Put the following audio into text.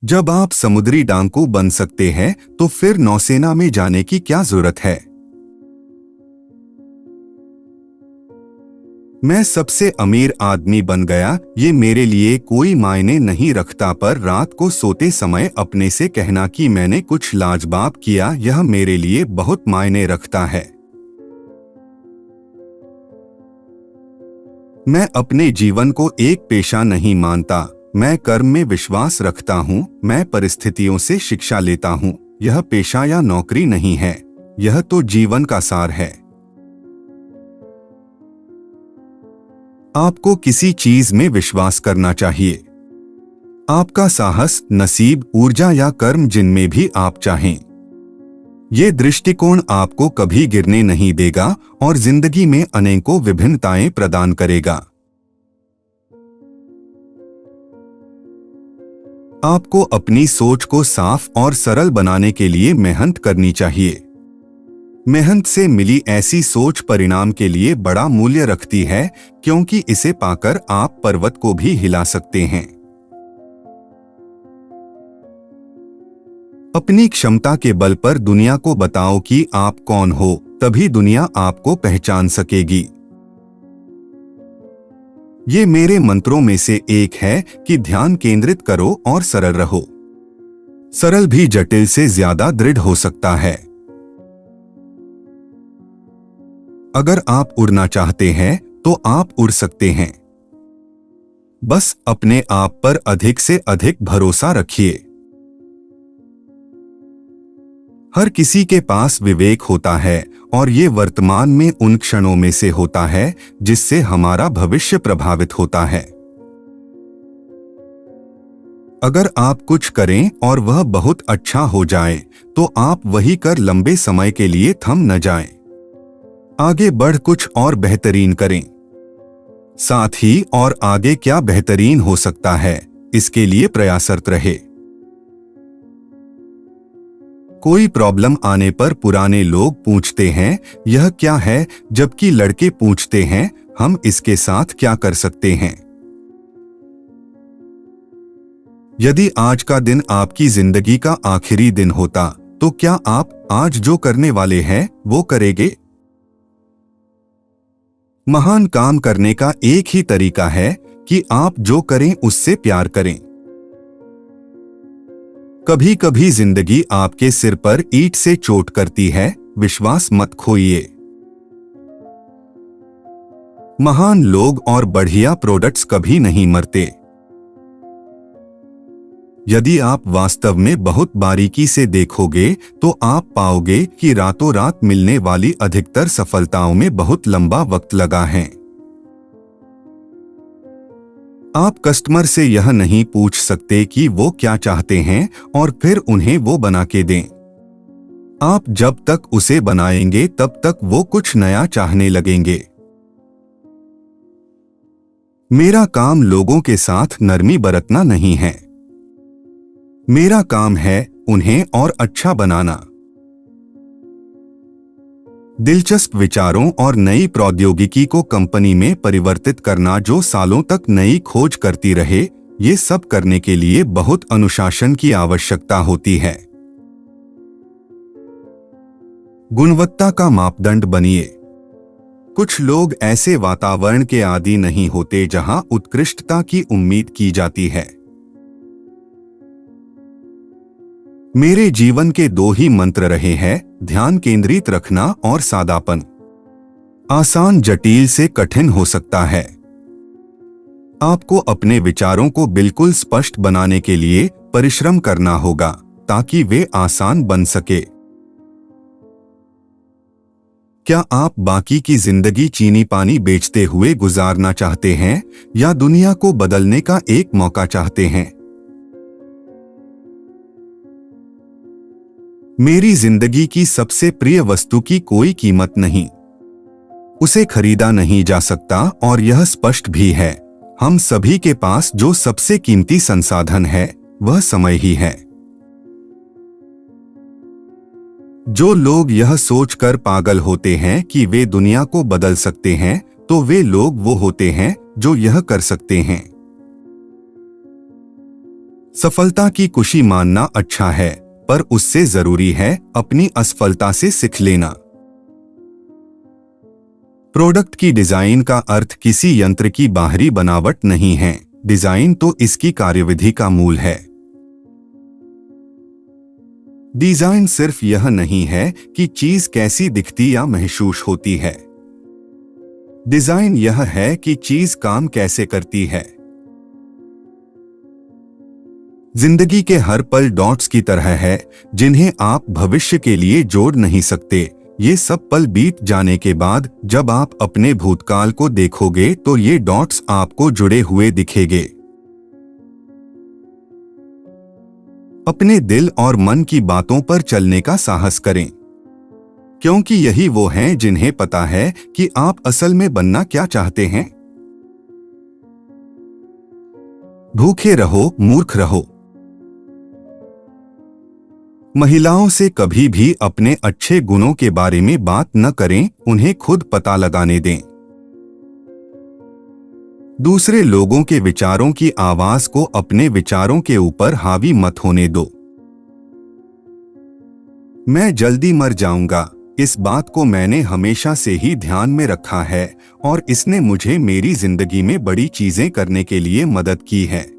जब आप समुद्री डाकू बन सकते हैं तो फिर नौसेना में जाने की क्या जरूरत है। मैं सबसे अमीर आदमी बन गया, ये मेरे लिए कोई मायने नहीं रखता, पर रात को सोते समय अपने से कहना कि मैंने कुछ लाजवाब किया, यह मेरे लिए बहुत मायने रखता है। मैं अपने जीवन को एक पेशा नहीं मानता, मैं कर्म में विश्वास रखता हूँ। मैं परिस्थितियों से शिक्षा लेता हूँ। यह पेशा या नौकरी नहीं है, यह तो जीवन का सार है। आपको किसी चीज में विश्वास करना चाहिए। आपका साहस, नसीब, ऊर्जा या कर्म, जिनमें भी आप चाहें। ये दृष्टिकोण आपको कभी गिरने नहीं देगा और जिंदगी में अनेकों विभिन्नताएं प्रदान करेगा। आपको अपनी सोच को साफ और सरल बनाने के लिए मेहनत करनी चाहिए। मेहनत से मिली ऐसी सोच परिणाम के लिए बड़ा मूल्य रखती है, क्योंकि इसे पाकर आप पर्वत को भी हिला सकते हैं। अपनी क्षमता के बल पर दुनिया को बताओ कि आप कौन हो, तभी दुनिया आपको पहचान सकेगी। ये मेरे मंत्रों में से एक है कि ध्यान केंद्रित करो और सरल रहो। सरल भी जटिल से ज्यादा दृढ़ हो सकता है। अगर आप उड़ना चाहते हैं तो आप उड़ सकते हैं। बस अपने आप पर अधिक से अधिक भरोसा रखिए। हर किसी के पास विवेक होता है और ये वर्तमान में उन क्षणों में से होता है जिससे हमारा भविष्य प्रभावित होता है। अगर आप कुछ करें और वह बहुत अच्छा हो जाए तो आप वही कर लंबे समय के लिए थम न जाएं। आगे बढ़ कुछ और बेहतरीन करें। साथ ही और आगे क्या बेहतरीन हो सकता है, इसके लिए प्रयासरत रहे। कोई प्रॉब्लम आने पर पुराने लोग पूछते हैं यह क्या है, जबकि लड़के पूछते हैं हम इसके साथ क्या कर सकते हैं। यदि आज का दिन आपकी जिंदगी का आखिरी दिन होता तो क्या आप आज जो करने वाले हैं वो करेंगे? महान काम करने का एक ही तरीका है कि आप जो करें उससे प्यार करें। कभी कभी जिंदगी आपके सिर पर ईंट से चोट करती है, विश्वास मत खोइए। महान लोग और बढ़िया प्रोडक्ट्स कभी नहीं मरते। यदि आप वास्तव में बहुत बारीकी से देखोगे तो आप पाओगे कि रातों रात मिलने वाली अधिकतर सफलताओं में बहुत लंबा वक्त लगा है। आप कस्टमर से यह नहीं पूछ सकते कि वो क्या चाहते हैं और फिर उन्हें वो बना के दें। आप जब तक उसे बनाएंगे तब तक वो कुछ नया चाहने लगेंगे। मेरा काम लोगों के साथ नरमी बरतना नहीं है। मेरा काम है उन्हें और अच्छा बनाना। दिलचस्प विचारों और नई प्रौद्योगिकी को कंपनी में परिवर्तित करना जो सालों तक नई खोज करती रहे, ये सब करने के लिए बहुत अनुशासन की आवश्यकता होती है। गुणवत्ता का मापदंड बनिए। कुछ लोग ऐसे वातावरण के आदी नहीं होते जहां उत्कृष्टता की उम्मीद की जाती है। मेरे जीवन के दो ही मंत्र रहे हैं, ध्यान केंद्रित रखना और सादापन। आसान जटिल से कठिन हो सकता है। आपको अपने विचारों को बिल्कुल स्पष्ट बनाने के लिए परिश्रम करना होगा ताकि वे आसान बन सके। क्या आप बाकी की जिंदगी चीनी पानी बेचते हुए गुजारना चाहते हैं या दुनिया को बदलने का एक मौका चाहते हैं? मेरी जिंदगी की सबसे प्रिय वस्तु की कोई कीमत नहीं। उसे खरीदा नहीं जा सकता और यह स्पष्ट भी है। हम सभी के पास जो सबसे कीमती संसाधन है वह समय ही है। जो लोग यह सोचकर पागल होते हैं कि वे दुनिया को बदल सकते हैं, तो वे लोग वो होते हैं जो यह कर सकते हैं। सफलता की खुशी मानना अच्छा है, पर उससे जरूरी है अपनी असफलता से सीख लेना। प्रोडक्ट की डिजाइन का अर्थ किसी यंत्र की बाहरी बनावट नहीं है, डिजाइन तो इसकी कार्यविधि का मूल है। डिजाइन सिर्फ यह नहीं है कि चीज कैसी दिखती या महसूस होती है। डिजाइन यह है कि चीज काम कैसे करती है। जिंदगी के हर पल डॉट्स की तरह है, जिन्हें आप भविष्य के लिए जोड़ नहीं सकते। ये सब पल बीत जाने के बाद जब आप अपने भूतकाल को देखोगे तो ये डॉट्स आपको जुड़े हुए दिखेंगे। अपने दिल और मन की बातों पर चलने का साहस करें, क्योंकि यही वो हैं जिन्हें पता है कि आप असल में बनना क्या चाहते हैं। भूखे रहो, मूर्ख रहो। महिलाओं से कभी भी अपने अच्छे गुणों के बारे में बात न करें, उन्हें खुद पता लगाने दें। दूसरे लोगों के विचारों की आवाज को अपने विचारों के ऊपर हावी मत होने दो। मैं जल्दी मर जाऊंगा, इस बात को मैंने हमेशा से ही ध्यान में रखा है और इसने मुझे मेरी जिंदगी में बड़ी चीजें करने के लिए मदद की है।